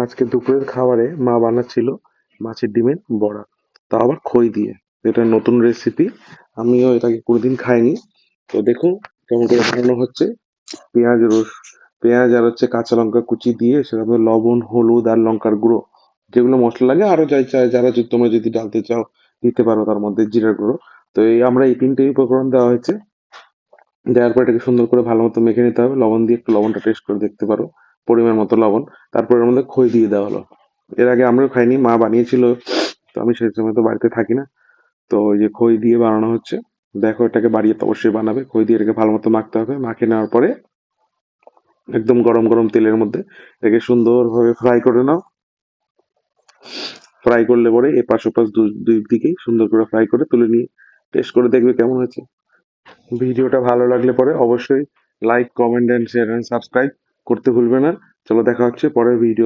আজকে দুপুরের খাবারে মা বানাচ্ছিল মাছের ডিমের বড়া, তাও আবার খই দিয়ে। এটা নতুন রেসিপি, আমিও এটাকে কোনোদিন খাইনি। তো দেখুন কেমন করে বানানো হচ্ছে। পেঁয়াজ রস পেঁয়াজ আর হচ্ছে কাঁচা লঙ্কা কুচি দিয়ে সেভাবে লবণ হলুদ আর লঙ্কার গুঁড়ো যেগুলো মশলা লাগে, আরো যাই চায় যারা তোমরা যদি ডালতে চাও দিতে পারো, তার মধ্যে জিরার গুঁড়ো। তো আমরা এই তিনটে উপকরণ দেওয়া হয়েছে। দেওয়ার পর এটাকে সুন্দর করে ভালো মতো মেখে নিতে হবে, লবণ দিয়ে একটু লবণটা টেস্ট করে দেখতে পারো, পরিমাণ মতো লবণ। তারপর এর মধ্যে খই দিয়ে দেওয়া হলো। এর আগে আমরাও খাইনি, মা বানিয়েছিল, তো আমি সেই সময় তো বাড়িতে থাকি না। তো ওই যে খই দিয়ে বানানো হচ্ছে। দেখো, এটাকে বাড়িয়ে তো অবশ্যই বানাবে। খই দিয়ে এটাকে ভালো মতো মাখতে হবে, মাখে নেওয়ার পরে একদম গরম গরম তেলের মধ্যে এটাকে সুন্দরভাবে ফ্রাই করে নাও। ফ্রাই করলে পরে এপাশ ওপাশ দুই দিকেই সুন্দর করে ফ্রাই করে তুলে নিয়ে টেস্ট করে দেখবে কেমন হয়েছে। ভিডিওটা ভালো লাগলে পরে অবশ্যই like comment and share and subscribe করতে ভুলবে না। চলো দেখা হচ্ছে পরের ভিডিও।